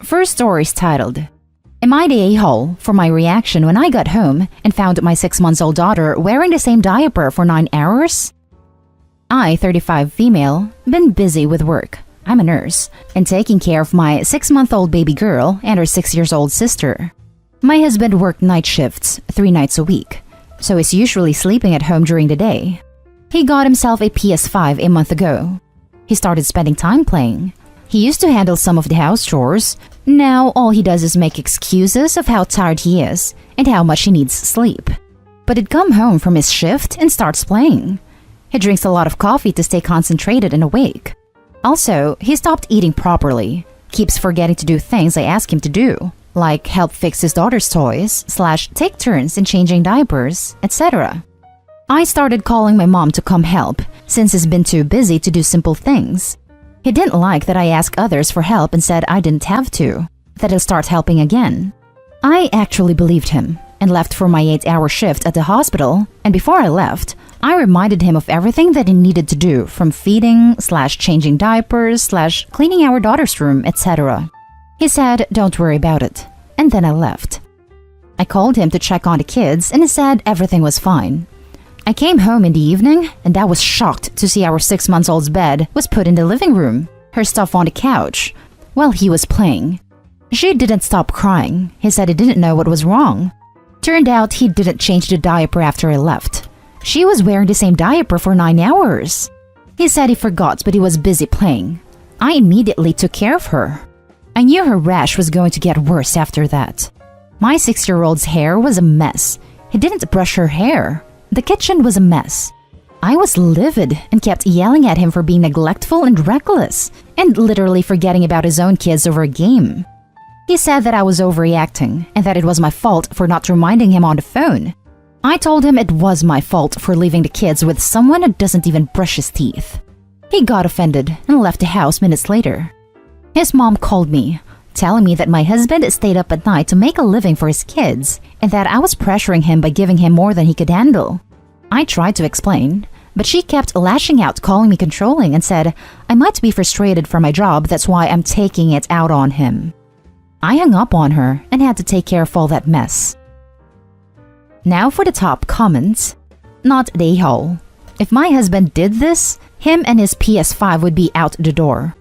First story is titled, Am I the a-hole for my reaction when I got home and found my 6-month-old daughter wearing the same diaper for 9 hours? I, 35 female, been busy with work. I'm a nurse and taking care of my 6-month-old baby girl and her 6-year-old sister. My husband worked night shifts 3 nights a week, so he's usually sleeping at home during the day. He got himself a PS5 a month ago. He started spending time playing. He used to handle some of the house chores. Now all he does is make excuses of how tired he is and how much he needs sleep. But he'd come home from his shift and starts playing. He drinks a lot of coffee to stay concentrated and awake. Also, he stopped eating properly, keeps forgetting to do things I ask him to do, like help fix his daughter's toys, / take turns in changing diapers, etc. I started calling my mom to come help, since he's been too busy to do simple things. He didn't like that I asked others for help and said I didn't have to, that he'll start helping again. I actually believed him and left for my 8-hour shift at the hospital, and before I left, I reminded him of everything that he needed to do, from feeding, / changing diapers, / cleaning our daughter's room, etc. He said, don't worry about it, and then I left. I called him to check on the kids and he said everything was fine. I came home in the evening and I was shocked to see our 6-month-old's bed was put in the living room, her stuff on the couch, while he was playing. She didn't stop crying. He said he didn't know what was wrong. Turned out he didn't change the diaper after I left. She was wearing the same diaper for 9 hours. He said he forgot, but he was busy playing. I immediately took care of her. I knew her rash was going to get worse after that. My 6-year-old's hair was a mess. He didn't brush her hair. The kitchen was a mess. I was livid and kept yelling at him for being neglectful and reckless, and literally forgetting about his own kids over a game. He said that I was overreacting and that it was my fault for not reminding him on the phone. I told him it was my fault for leaving the kids with someone who doesn't even brush his teeth. He got offended and left the house minutes later. His mom called me, telling me that my husband stayed up at night to make a living for his kids and that I was pressuring him by giving him more than he could handle. I tried to explain, but she kept lashing out, calling me controlling, and said I might be frustrated from my job, that's why I'm taking it out on him. I hung up on her and had to take care of all that mess. Now for the top comments. Not the a-hole. If my husband did this, him and his PS5 would be out the door.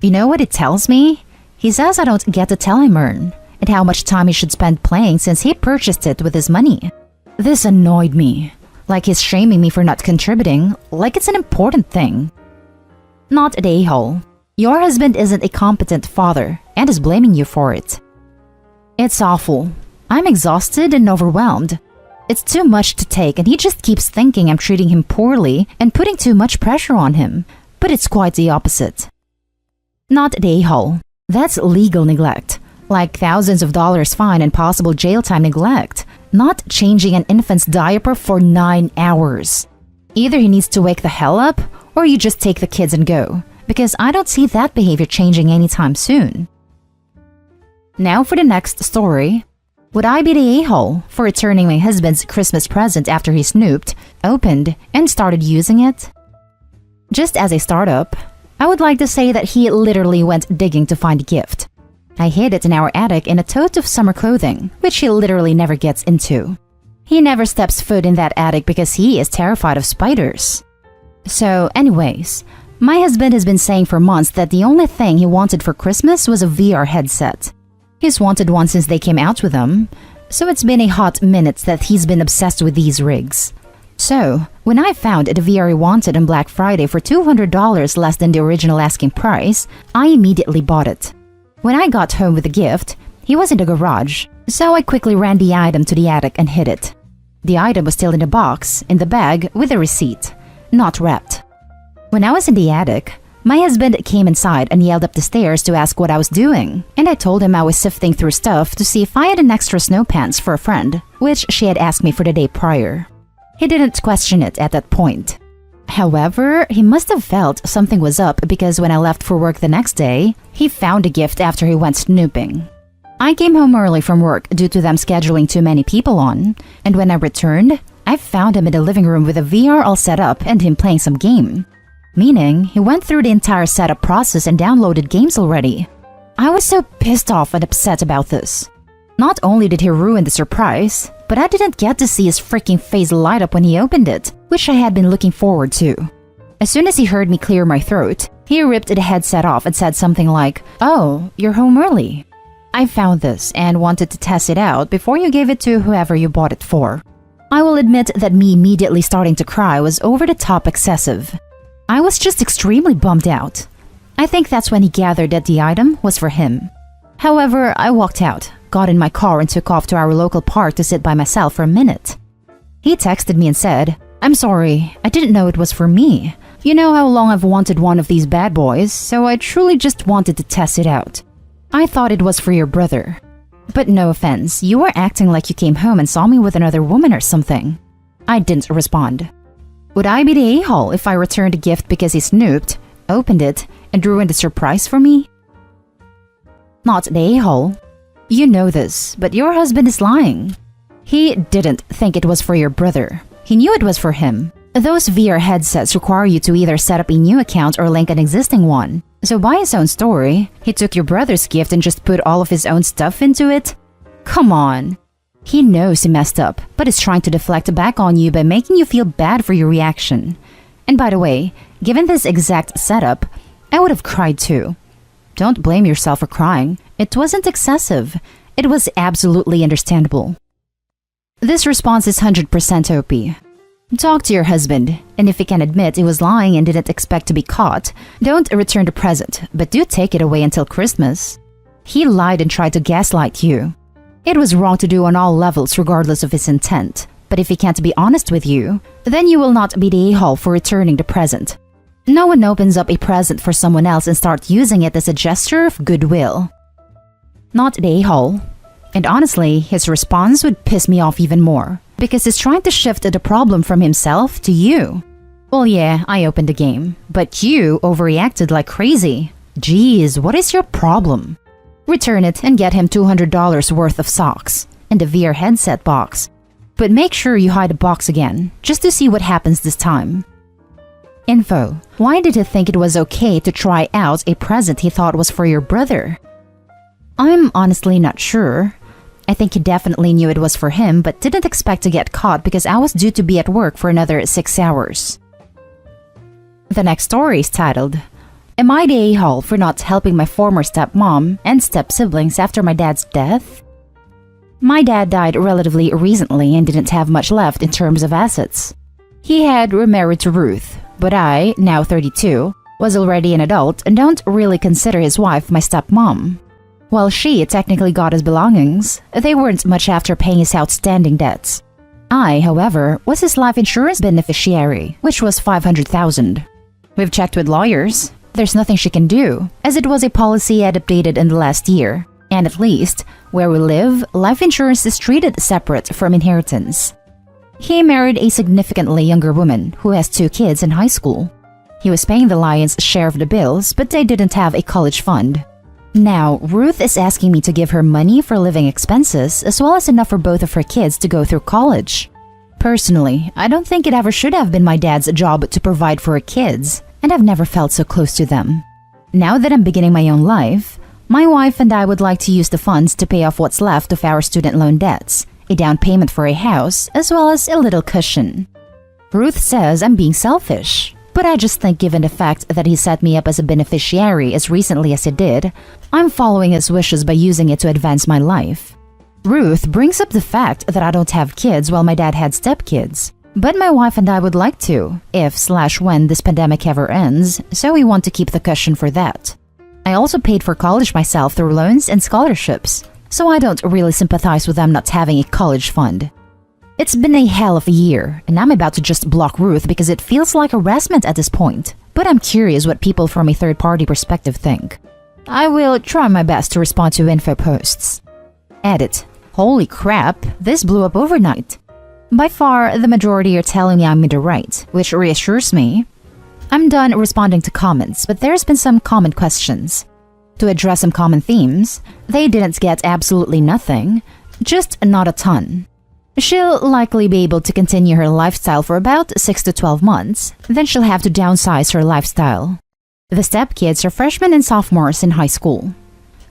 You know what it tells me? He says I don't get to tell him earn and how much time he should spend playing since he purchased it with his money. This annoyed me. Like he's shaming me for not contributing, like it's an important thing. Not the a-hole. Your husband isn't a competent father and is blaming you for it. It's awful. I'm exhausted and overwhelmed. It's too much to take and he just keeps thinking I'm treating him poorly and putting too much pressure on him, but it's quite the opposite. Not the a-hole. That's legal neglect, like thousands of dollars fine and possible jail time neglect, not changing an infant's diaper for 9 hours. Either he needs to wake the hell up or you just take the kids and go, because I don't see that behavior changing anytime soon. Now for the next story. Would I be the a-hole for returning my husband's Christmas present after he snooped, opened, and started using it? Just as a startup, I would like to say that he literally went digging to find a gift. I hid it in our attic in a tote of summer clothing, which he literally never gets into. He never steps foot in that attic because he is terrified of spiders. So anyways, my husband has been saying for months that the only thing he wanted for Christmas was a VR headset. He's wanted one since they came out with them, so it's been a hot minute that he's been obsessed with these rigs. So, when I found the VR he wanted on Black Friday for $200 less than the original asking price, I immediately bought it. When I got home with the gift, he was in the garage, so I quickly ran the item to the attic and hid it. The item was still in the box, in the bag, with a receipt, not wrapped. When I was in the attic, my husband came inside and yelled up the stairs to ask what I was doing, and I told him I was sifting through stuff to see if I had an extra snow pants for a friend, which she had asked me for the day prior. He didn't question it at that point. However, he must have felt something was up because when I left for work the next day, he found a gift after he went snooping. I came home early from work due to them scheduling too many people on, and when I returned, I found him in the living room with a VR all set up and him playing some game. Meaning, he went through the entire setup process and downloaded games already. I was so pissed off and upset about this. Not only did he ruin the surprise, but I didn't get to see his freaking face light up when he opened it, which I had been looking forward to. As soon as he heard me clear my throat, he ripped the headset off and said something like, "Oh, you're home early. I found this and wanted to test it out before you gave it to whoever you bought it for." I will admit that me immediately starting to cry was over the top excessive. I was just extremely bummed out. I think that's when he gathered that the item was for him. However, I walked out, got in my car and took off to our local park to sit by myself for a minute. He texted me and said, "I'm sorry, I didn't know it was for me. You know how long I've wanted one of these bad boys, so I truly just wanted to test it out. I thought it was for your brother. But no offense, you were acting like you came home and saw me with another woman or something." I didn't respond. Would I be the a-hole if I returned the gift because he snooped, opened it, and ruined the surprise for me? Not the a-hole. You know this, but your husband is lying. He didn't think it was for your brother. He knew it was for him. Those VR headsets require you to either set up a new account or link an existing one. So by his own story, he took your brother's gift and just put all of his own stuff into it? Come on. He knows he messed up, but is trying to deflect back on you by making you feel bad for your reaction. And by the way, given this exact setup, I would have cried too. Don't blame yourself for crying. It wasn't excessive. It was absolutely understandable. This response is 100% OP. Talk to your husband, and if he can admit he was lying and didn't expect to be caught, don't return the present, but do take it away until Christmas. He lied and tried to gaslight you. It was wrong to do on all levels regardless of his intent, but if he can't be honest with you, then you will not be the a-hole for returning the present. No one opens up a present for someone else and starts using it as a gesture of goodwill. Not the a-hole. And honestly, his response would piss me off even more, because he's trying to shift the problem from himself to you. Well, yeah, I opened the game, but you overreacted like crazy. Jeez, what is your problem? Return it and get him $200 worth of socks and a VR headset box. But make sure you hide the box again, just to see what happens this time. Info: why did he think it was okay to try out a present he thought was for your brother? I'm honestly not sure. I think he definitely knew it was for him, but didn't expect to get caught because I was due to be at work for another 6 hours. The next story is titled, "Am I the a-hole for not helping my former stepmom and step-siblings after my dad's death?" My dad died relatively recently and didn't have much left in terms of assets. He had remarried to Ruth, but I, now 32, was already an adult and don't really consider his wife my stepmom. While she technically got his belongings, they weren't much after paying his outstanding debts. I, however, was his life insurance beneficiary, which was $500,000. We've checked with lawyers. There's nothing she can do, as it was a policy updated in the last year, and at least, where we live, life insurance is treated separate from inheritance. He married a significantly younger woman who has 2 kids in high school. He was paying the lion's share of the bills, but they didn't have a college fund. Now, Ruth is asking me to give her money for living expenses as well as enough for both of her kids to go through college. Personally, I don't think it ever should have been my dad's job to provide for her kids, and I've never felt so close to them. Now that I'm beginning my own life, my wife and I would like to use the funds to pay off what's left of our student loan debts, a down payment for a house, as well as a little cushion. Ruth says I'm being selfish. But I just think given the fact that he set me up as a beneficiary as recently as he did, I'm following his wishes by using it to advance my life. Ruth brings up the fact that I don't have kids while my dad had stepkids. But my wife and I would like to, if/when this pandemic ever ends, so we want to keep the cushion for that. I also paid for college myself through loans and scholarships, so I don't really sympathize with them not having a college fund. It's been a hell of a year, and I'm about to just block Ruth because it feels like harassment at this point. But I'm curious what people from a third-party perspective think. I will try my best to respond to info posts. Edit. Holy crap, this blew up overnight. By far, the majority are telling me I'm in the right, which reassures me. I'm done responding to comments, but there's been some common questions. To address some common themes, they didn't get absolutely nothing, just not a ton. She'll likely be able to continue her lifestyle for about 6 to 12 months, then she'll have to downsize her lifestyle. The stepkids are freshmen and sophomores in high school.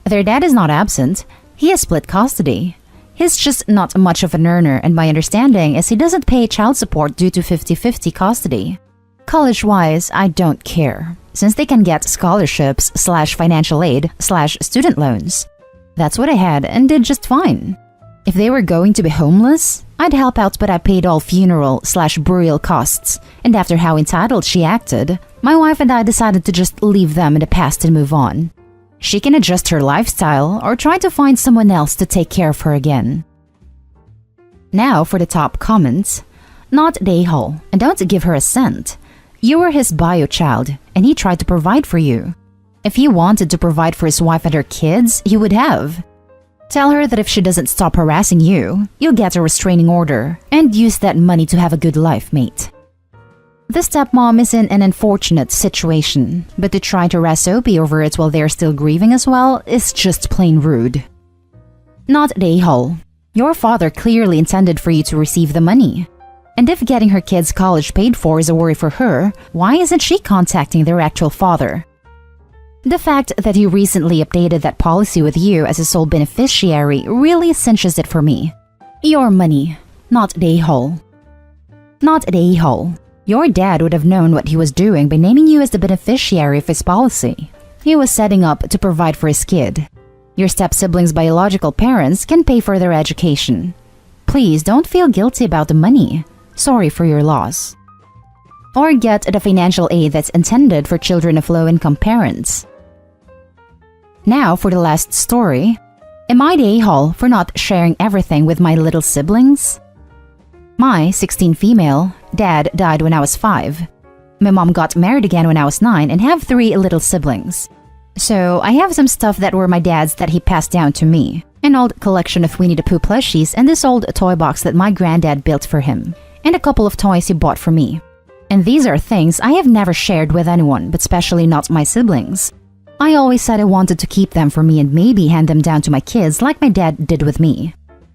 Their dad is not absent. He has split custody. He's just not much of an earner, and my understanding is he doesn't pay child support due to 50-50 custody. College-wise, I don't care, since they can get scholarships/financial aid/student loans. That's what I had and did just fine. If they were going to be homeless, I'd help out, but I paid all funeral/burial costs, and after how entitled she acted, my wife and I decided to just leave them in the past and move on. She can adjust her lifestyle or try to find someone else to take care of her again. Now for the top comments. Not the a-hole, and don't give her a cent. You were his bio child, and he tried to provide for you. If he wanted to provide for his wife and her kids, he would have. Tell her that if she doesn't stop harassing you, you'll get a restraining order and use that money to have a good life, mate. The stepmom is in an unfortunate situation, but to try to harass Opie over it while they're still grieving as well is just plain rude. Not the a-hole. Your father clearly intended for you to receive the money. And if getting her kids' college paid for is a worry for her, why isn't she contacting their actual father? The fact that he recently updated that policy with you as a sole beneficiary really cinches it for me. Your money, not the a-hole. Not the a-hole. Your dad would have known what he was doing by naming you as the beneficiary of his policy. He was setting up to provide for his kid. Your step-siblings' biological parents can pay for their education. Please don't feel guilty about the money. Sorry for your loss. Or get the financial aid that's intended for children of low-income parents. Now for the last story. Am I the a-hole for not sharing everything with my little siblings? My 16 female dad died when I was 5. My mom got married again when I was 9 and have 3 little siblings. So I have some stuff that were my dad's that he passed down to me. An old collection of Winnie the Pooh plushies and this old toy box that my granddad built for him. And a couple of toys he bought for me. And these are things I have never shared with anyone, but especially not my siblings. I always said I wanted to keep them for me and maybe hand them down to my kids like my dad did with me.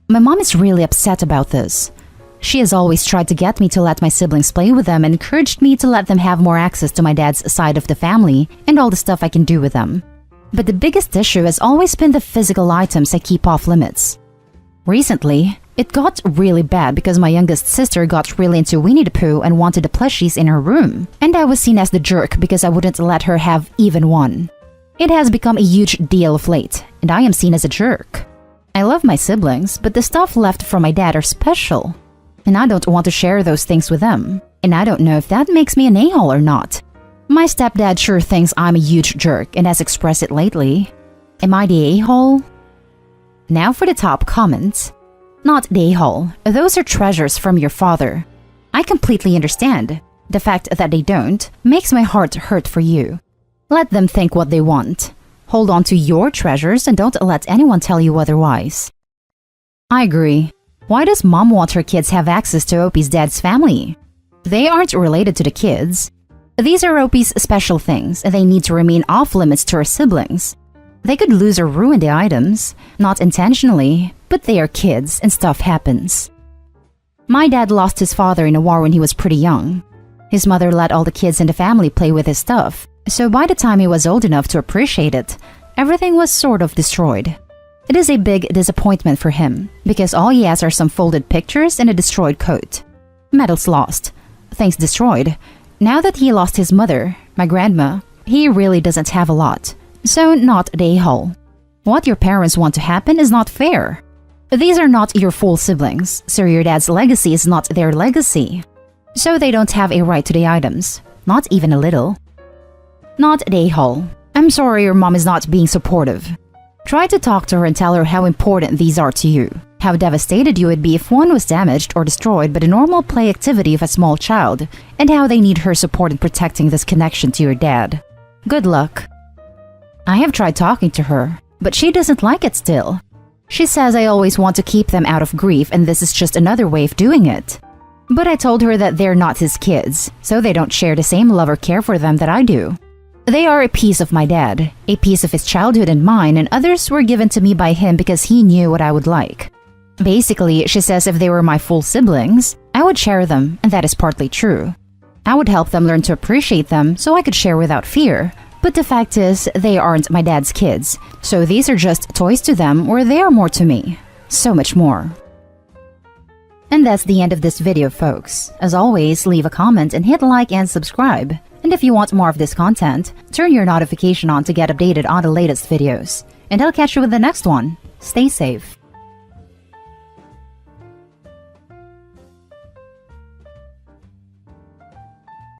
My mom is really upset about this. She has always tried to get me to let my siblings play with them and encouraged me to let them have more access to my dad's side of the family and all the stuff I can do with them. But the biggest issue has always been the physical items I keep off limits. Recently, it got really bad because my youngest sister got really into Winnie the Pooh and wanted the plushies in her room, and I was seen as the jerk because I wouldn't let her have even one. It has become a huge deal of late, and I am seen as a jerk. I love my siblings, but the stuff left from my dad are special. And I don't want to share those things with them. And I don't know if that makes me an a-hole or not. My stepdad sure thinks I'm a huge jerk and has expressed it lately. Am I the a-hole? Now for the top comments. Not the a-hole. Those are treasures from your father. I completely understand. The fact that they don't makes my heart hurt for you. Let them think what they want. Hold on to your treasures and don't let anyone tell you otherwise. I agree. Why does mom want her kids have access to Opie's dad's family? They aren't related to the kids. These are Opie's special things, and they need to remain off limits to her siblings. They could lose or ruin the items, not intentionally, but they are kids and stuff happens. My dad lost his father in a war when he was pretty young. His mother let all the kids in the family play with his stuff, so by the time he was old enough to appreciate it, everything was sort of destroyed. It is a big disappointment for him, because all he has are some folded pictures and a destroyed coat. Medals lost. Things destroyed. Now that he lost his mother, my grandma, he really doesn't have a lot. So not the a-hole. What your parents want to happen is not fair. These are not your full siblings, so your dad's legacy is not their legacy. So they don't have a right to the items. Not even a little. Not the a-hole. I'm sorry your mom is not being supportive. Try to talk to her and tell her how important these are to you. How devastated you would be if one was damaged or destroyed by the normal play activity of a small child, and how they need her support in protecting this connection to your dad. Good luck. I have tried talking to her, but she doesn't like it still. She says I always want to keep them out of grief and this is just another way of doing it. But I told her that they're not his kids, so they don't share the same love or care for them that I do. They are a piece of my dad, a piece of his childhood and mine, and others were given to me by him because he knew what I would like. Basically, she says if they were my full siblings, I would share them, and that is partly true. I would help them learn to appreciate them so I could share without fear, but But the fact is, they aren't my dad's kids, so these are just toys to them, or they are more to me. So much more. And that's the end of this video, folks. As always, leave a comment and hit like and subscribe. And if you want more of this content, turn your notification on to get updated on the latest videos. And I'll catch you with the next one. Stay safe.